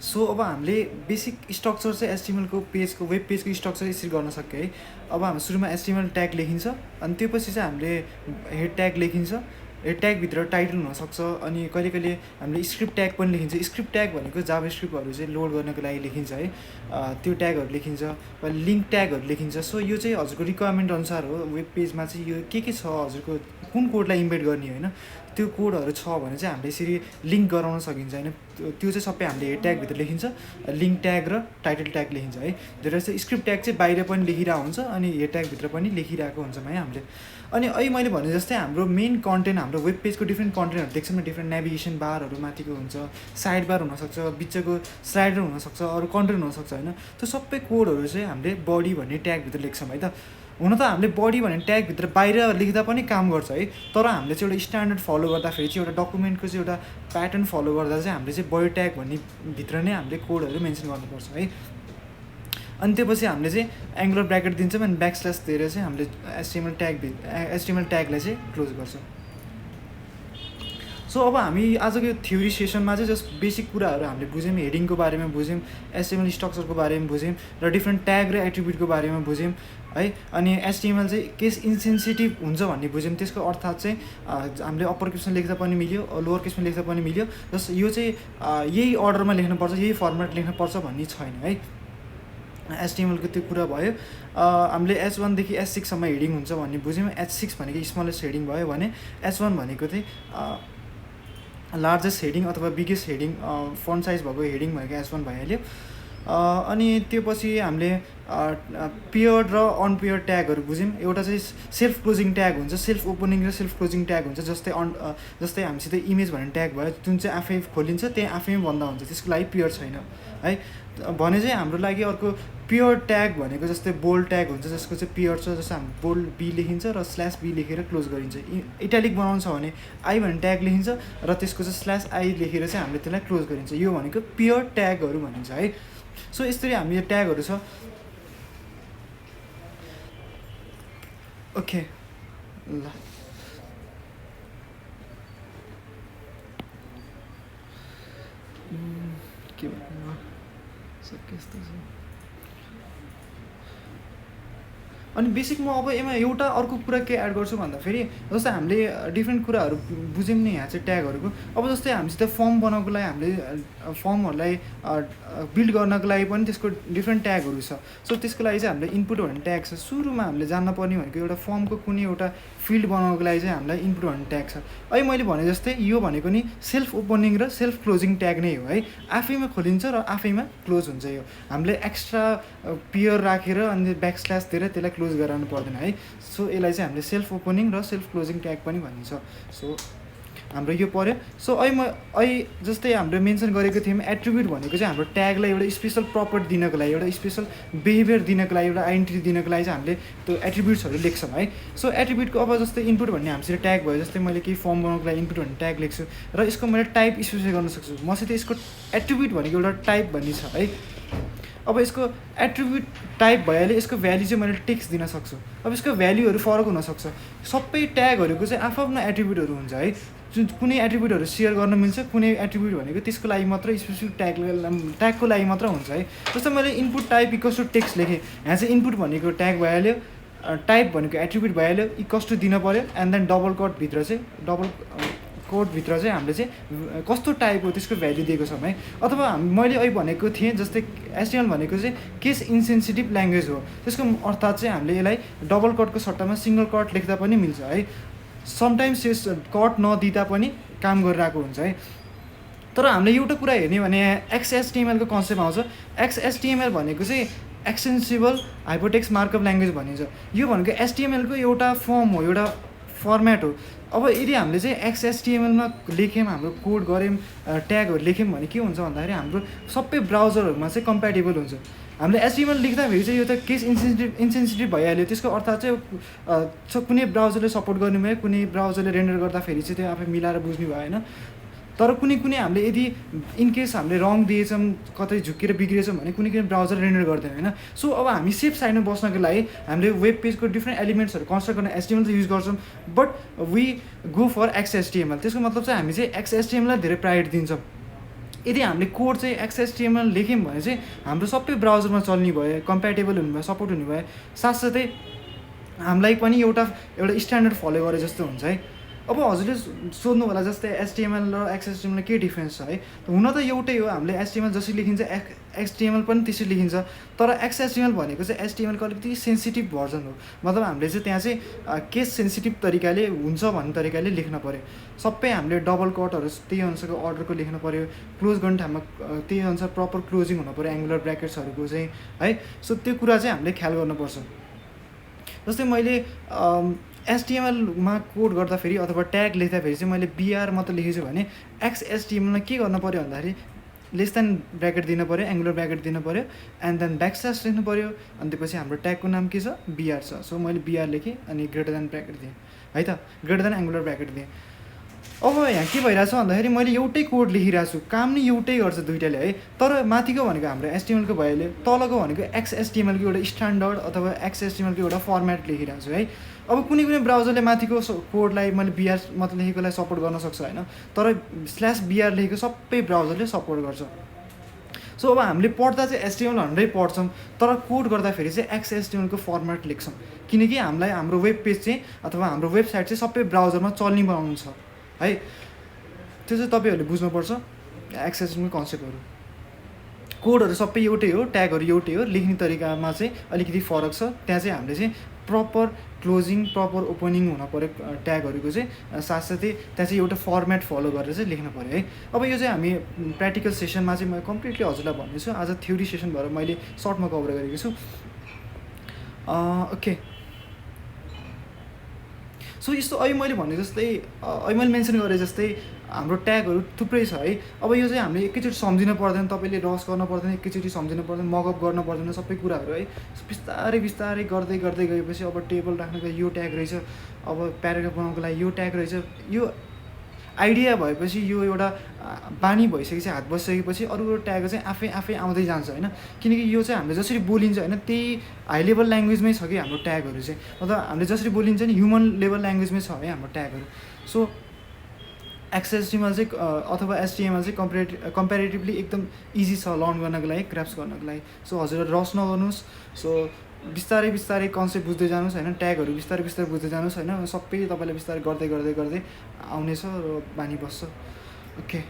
So अब हामीले basic structure चाहिँ एचटिएमएलको पेजको वेब पेजको स्ट्रक्चर यसरी गर्न सक्यो है। अब हामी सुरुमा एचटिएमएल ट्याग लेखिन्छ, अनि त्योपछि चाहिँ हामीले हेड ट्याग लेखिन्छ, हेड ट्यागभित्र टाइटल हुनसक्छ, अनि कहिले कहिले हामीले स्क्रिप्ट ट्याग पनि लेखिन्छ। स्क्रिप्ट ट्याग भनेको जाभास्क्रिप्टहरू चाहिँ लोड गर्नको लागि लेखिन्छ है, त्यो ट्यागहरू लेखिन्छ, लिङ्क ट्यागहरू लेखिन्छ। सो यो चाहिँ हजुरको रिक्वायरमेन्ट अनुसार हो, वेब पेजमा चाहिँ यो के छ हजुरको कुन कोडलाई इम्बेड गर्ने होइन, त्यो कोडहरू छ भने चाहिँ हामीले यसरी लिङ्क गराउन सकिन्छ होइन। त्यो चाहिँ सबै हामीले हेड ट्यागभित्र लेखिन्छ, लिङ्क ट्याग र टाइटल ट्याग लेखिन्छ है। धेरै चाहिँ स्क्रिप्ट ट्याग चाहिँ बाहिर पनि लेखिरहेको हुन्छ, अनि हेड ट्यागभित्र पनि लेखिरहेको हुन्छौँ है हामीले। अनि अहिले मैले भने जस्तै हाम्रो मेन कन्टेन्ट, हाम्रो वेब पेजको डिफ्रेन्ट कन्टेन्टहरू देख्छौँ नि, डिफ्रेन्ट नेभिगेसन बारहरू माथिको हुन्छ, साइड बार हुनसक्छ, बिचको स्लाइडर हुनसक्छ, अरू कन्टेन्ट हुनसक्छ होइन। त्यो सबै कोडहरू चाहिँ हामीले बडी भन्ने ट्यागभित्र लेख्छौँ है त। हुन त हामीले बडी भन्ने ट्यागभित्र बाहिर लेख्दा पनि काम गर्छ है, तर हामीले चाहिँ एउटा स्ट्यान्डर्ड फलो गर्दाखेरि चाहिँ एउटा डकुमेन्टको चाहिँ एउटा प्याटर्न फलो गर्दा चाहिँ हामीले चाहिँ बडी ट्याग भन्ने भित्र नै हामीले कोडहरू मेन्सन गर्नुपर्छ है। अनि त्यसपछि हामीले चाहिँ एङ्गुलर ब्र्याकेट दिन्छौँ, अनि ब्याकस्ल्यास दिएर चाहिँ हामीले एचटिएमएल ट्यागलाई चाहिँ क्लोज गर्छौँ। सो अब हामी आजको यो थ्योरी सेसनमा चाहिँ जस्ट बेसिक कुराहरू हामीले बुझ्यौँ, हेडिङको बारेमा बुझ्यौँ, एचटिएमएल स्ट्रक्चरको बारेमा बुझ्यौँ, र डिफ्रेन्ट ट्याग र एट्रिब्युटको बारेमा बुझ्यौँ है। अनि एचटिएमएल चाहिँ केस इन्सेन्सिटिभ हुन्छ भन्ने बुझ्यौँ। त्यसको अर्थात चाहिँ हामीले अप्पर केसमा लेख्दा पनि मिल्यो, लोवर केसमा लेख्दा पनि मिल्यो, जस्ट यो चाहिँ यही अर्डरमा लेख्नुपर्छ, यही फर्मेट लेख्नुपर्छ भन्ने छैन है। एचटिएमएलको त्यो कुरा भयो। हामीले H1 देखि S6 सम्म हेडिङ हुन्छ भन्ने बुझ्यौँ। H6 भनेको स्मलेस्ट हेडिङ भयो भने H1 भनेको चाहिँ लार्जेस्ट हेडिङ अथवा बिगेस्ट हेडिङ, फन्ट साइज भएको हेडिङ भनेको H1 भइहाल्यो। अनि त्यो पछि हामीले पेयर्ड र अनपेयर्ड ट्यागहरू बुझ्यौँ। एउटा चाहिँ सेल्फ क्लोजिङ ट्याग हुन्छ, सेल्फ ओपनिङ र सेल्फ क्लोजिङ ट्याग हुन्छ। जस्तै हामीसित इमेज भन्ने ट्याग भयो, जुन चाहिँ आफै खोलिन्छ त्यही आफैमा बन्द हुन्छ, त्यसको लागि पेयर छैन है। भने चाहिँ हाम्रो लागि अर्को पेयर ट्याग भनेको जस्तै बोल्ड ट्याग हुन्छ, जसको चाहिँ पेयर छ, जस्तो हामी बोल्ड बी लेखिन्छ र स्ल्यास बी लेखेर क्लोज गरिन्छ। इटालिक बनाउनु छ भने आई भन्ने ट्याग लेखिन्छ र त्यसको चाहिँ स्ल्यास आई लेखेर चाहिँ हामीले त्यसलाई क्लोज गरिन्छ। यो भनेको पेयर ट्यागहरू भनिन्छ है। सो यसरी हामी यो ट्यागहरू छ। ओके ल, के भन्नु यस्तो छ। अनि बेसिक म अब यसमा एउटा अर्को कुरा के एड गर्छु भन्दाखेरि, जस्तै हामीले डिफ्रेन्ट कुराहरू बुझ्यौँ नि यहाँ चाहिँ ट्यागहरूको। अब जस्तै हामीसित फर्म बनाउनको लागि हामीले फर्महरूलाई बिल्ड गर्नको लागि पनि त्यसको डिफ्रेन्ट ट्यागहरू छ। सो त्यसको लागि चाहिँ हामीले इनपुट भन्ने ट्याग छ। सुरुमा हामीले जान्नुपर्ने भनेको एउटा फर्मको कुनै एउटा फिल्ड बनाउनको लागि चाहिँ हामीलाई इनपुट भन्ने ट्याग छ। अहिले मैले भने जस्तै यो भनेको नि सेल्फ ओपनिङ र सेल्फ क्लोजिङ ट्याग नै हो है। आफैमा खोलिन्छ र आफैमा क्लोज हुन्छ। यो हामीले एक्स्ट्रा पेयर राखेर अनि ब्याकस्ल्यास दिएर त्यसलाई क्लोज गराउनु पर्दैन है। सो यसलाई चाहिँ हामीले सेल्फ ओपनिङ र सेल्फ क्लोजिङ ट्याग पनि भनिन्छ। सो हाम्रो यो पऱ्यो। सो अहिले जस्तै हामीले मेन्सन गरेको थियौँ, एट्रिब्युट भनेको चाहिँ हाम्रो ट्यागलाई एउटा स्पेसल प्रपर्टी दिनको लागि, एउटा स्पेसल बिहेभियर दिनको लागि, एउटा आइडेन्टिटी दिनको लागि चाहिँ हामीले त्यो एट्रिब्युट्सहरू लेख्छौँ है। सो एट्रिब्युटको अब जस्तै इनपुट भन्ने हामीसित ट्याग भयो, जस्तै मैले केही फर्म बनाउनको लागि इनपुट भन्ने ट्याग लेख्छु र यसको मैले टाइप स्पेसिफाई गर्न सक्छु। मसित यसको एट्रिब्युट भनेको एउटा टाइप भन्ने छ है। अब यसको एट्रिब्युट टाइप भइहाल्यो, यसको भ्याल्यु चाहिँ मैले टेक्स्ट दिन सक्छु। अब यसको भ्याल्युहरू फरक हुनसक्छ। सबै ट्यागहरूको चाहिँ आफ्नो एट्रिब्युटहरू हुन्छ है। जुन कुनै एट्रिब्युटहरू सेयर गर्न मिल्छ, कुनै एट्रिब्युट भनेको त्यसको लागि मात्र स्पेसिफिक ट्यागको लागि मात्र हुन्छ है। जस्तो मैले input type equals to text लेखेँ, यहाँ चाहिँ इनपुट भनेको ट्याग भइहाल्यो, टाइप भनेको एट्रिब्युट भइहाल्यो, इक्वल्स टु दिनु पऱ्यो, एन्ड देन डबल कोडभित्र चाहिँ हामीले चाहिँ कस्तो टाइप हो त्यसको भ्याल्यु दिएको छौँ है। अथवा मैले अहिले भनेको थिएँ जस्तै एचटिएमएल भनेको चाहिँ केस इन्सेन्सिटिभ ल्याङ्ग्वेज हो। त्यसको अर्थात चाहिँ हामीले यसलाई डबल कटको सट्टामा सिङ्गल कट लेख्दा पनि मिल्छ है। समटाइम्स यस कट नदिँदा पनि काम गरिरहेको हुन्छ है। तर हामीले एउटा कुरा हेर्ने भने एक्सएचटिएमएलको कन्सेप्ट आउँछ। एक्सएचटिएमएल भनेको चाहिँ एक्सटेन्सिबल हाइपरटेक्स्ट मार्कअप ल्याङ्ग्वेज भनिन्छ। यो भनेको एचटिएमएलको एउटा फर्म हो, एउटा फर्मेट हो। अब यदि हामीले चाहिँ एक्सएचटिएमएलमा लेख्यौँ, हाम्रो कोड गऱ्यौँ, ट्यागहरू लेख्यौँ भने के हुन्छ भन्दाखेरि हाम्रो सबै ब्राउजरहरूमा चाहिँ कम्प्याटेबल हुन्छ। हामीले एचटिएमएल लेख्दाखेरि चाहिँ यो त केस इन्सेन्सिटिभ भइहाल्यो। त्यसको अर्थात चाहिँ कुनै ब्राउजरले सपोर्ट गर्नु भयो, कुनै ब्राउजरले रेन्डर गर्दाखेरि चाहिँ त्यो आफै मिलाएर बुझ्नु भएन। तर कुनै हामीले यदि इनकेस हामीले रङ दिएछौँ, कतै झुकेर बिग्रिएछौँ भने कुनै ब्राउजर रेन्डर गर्दैन होइन। सो अब हामी सेफ साइडमा बस्नको लागि हामीले वेब पेजको डिफ्रेन्ट एलिमेन्ट्सहरू कन्स्ट्रक्ट गर्न एचटिएमएल त युज गर्छौँ, बट वी गो फर एक्सएचटिएमएल। त्यसको मतलब चाहिँ हामी चाहिँ एक्सएचटिएमएललाई धेरै प्रायोरिटी दिन्छौँ। यदि हामीले कोड चाहिँ XHTML लेख्यौँ भने चाहिँ हाम्रो सबै ब्राउजरमा चल्ने भयो, कम्प्याटेबल हुनुभयो, सपोर्ट हुनुभयो, साथसाथै हामीलाई पनि एउटा स्ट्यान्डर्ड फलो गरे जस्तो हुन्छ है। अब हजुरले सोध्नु होला जस्तै HTML र XHTML के डिफ्रेन्स छ है। हुन त एउटै हो, हामीले HTML जसरी लेखिन्छ XHTML पनि त्यसरी लेखिन्छ, तर XHTML भनेको चाहिँ HTML को अलिकति सेन्सिटिभ भर्जन हो। मतलब हामीले चाहिँ त्यहाँ चाहिँ केस सेन्सिटिभ तरिकाले हुन्छ भन्ने तरिकाले लेख्न पऱ्यो। सबै हामीले डबल कटहरू त्यही अनुसारको अर्डरको लेख्न पऱ्यो, क्लोज गर्ने ठाउँमा त्यही अनुसार प्रपर क्लोजिङ हुनु पऱ्यो एङ्गुलर ब्र्याकेट्सहरूको चाहिँ है। सो त्यो कुरा चाहिँ हामीले ख्याल गर्नुपर्छ। जस्तै मैले HTML मा कोड गर्दाखेरि अथवा ट्याग लेख्दाखेरि चाहिँ मैले BR मात्र लेखेछु भने XHTML मा के गर्नु पऱ्यो भन्दाखेरि लेस देन ब्र्याकेट दिनु पऱ्यो, एङ्गुलर ब्र्याकेट दिनु पऱ्यो, एन्ड देन ब्याकस्ल्यास लेख्नु पऱ्यो, अनि त्यसपछि हाम्रो ट्यागको नाम के छ, BR छ। सो मैले BR लेखेँ अनि ग्रेटर देन ब्र्याकेट दिएँ है त, ग्रेटर देन एङ्गुलर ब्र्याकेट दिएँ। अब यहाँ के भइरहेछ भन्दाखेरि मैले एउटै कोड लेखिरहेको छु, काम नि एउटै गर्छ दुइटाले है, तर माथिको भनेको हाम्रो HTML को भइहाल्यो, तलको भनेको XHTML को एउटा स्ट्यान्डर्ड अथवा XHTML को एउटा फर्मेट लेखिरहेको छु है। अब कुनै ब्राउजरले माथिको कोडलाई मैले BR मात्र लेखेकोलाई सपोर्ट गर्न सक्छ होइन, तर /BR लेखेको सबै ब्राउजरले सपोर्ट गर्छ। सो अब हामीले पढ्दा चाहिँ HTML 100 पढ्छौँ, तर कोड गर्दाखेरि चाहिँ XHTML को फर्मेट लेख्छौँ, किनकि हामीलाई हाम्रो वेब पेज चाहिँ अथवा हाम्रो वेबसाइट चाहिँ सबै ब्राउजरमा चल्ने बनाउनु छ है। त्यो चाहिँ तपाईँहरूले बुझ्नुपर्छ XHTML कन्सेप्टहरू। कोडहरू सबै एउटै हो, ट्यागहरू एउटै हो, लेख्ने तरिकामा चाहिँ अलिकति फरक छ। त्यहाँ चाहिँ हामीले चाहिँ प्रपर क्लोजिङ, प्रपर ओपनिङ हुन पऱ्यो ट्यागहरूको चाहिँ, साथसाथै त्यहाँ चाहिँ एउटा फर्मेट फलो गरेर चाहिँ लेख्नु पऱ्यो है। अब यो चाहिँ हामी प्र्याक्टिकल सेसनमा चाहिँ म कम्प्लिटली हजुरलाई भन्दैछु। आज थ्योरी सेसन भएर मैले सर्टमा कभर गरेको छु। ओके, सो यस्तो अहिले मैले भने जस्तै अहिले मैले मेन्सन गरेँ जस्तै हाम्रो ट्यागहरू थुप्रै छ है। अब यो चाहिँ हामीले एकैचोटि सम्झिनु पर्दैन, तपाईँले रस गर्न पर्दैन, एकैचोटि सम्झिनु पर्दैन, मकअप गर्न पर्दैन सबै कुराहरू है। बिस्तारै बिस्तारै गर्दै गर्दै गएपछि अब टेबल राख्नको यो ट्याग रहेछ, अब प्याराग्राफ बनाउनको लागि यो ट्याग रहेछ, यो आइडिया भएपछि यो एउटा बानी भइसकेपछि, हात बसिसकेपछि अरू ट्याग चाहिँ आफै आउँदै जान्छ होइन। किनकि यो चाहिँ हामीले जसरी बोलिन्छ होइन त्यही हाई लेभल ल्याङ्ग्वेजमै छ कि हाम्रो ट्यागहरू चाहिँ, मतलब हामीले जसरी बोलिन्छ नि ह्युमन लेभल ल्याङ्ग्वेजमै छ है हाम्रो ट्यागहरू। सो XHTML चाहिँ अथवा HTML चाहिँ कम्पेरिटिभली एकदम इजी छ लर्न गर्नको लागि, ग्रास्प गर्नको लागि। सो हजुर रस नगर्नुहोस्। सो बिस्तारै बिस्तारै कन्सेप्ट बुझ्दै जानुहोस् होइन, ट्यागहरू बिस्तारै बिस्तारै बुझ्दै जानुहोस् होइन, सबै तपाईँलाई बिस्तारै गर्दै गर्दै गर्दै आउनेछ र बानी बस्छ। ओके।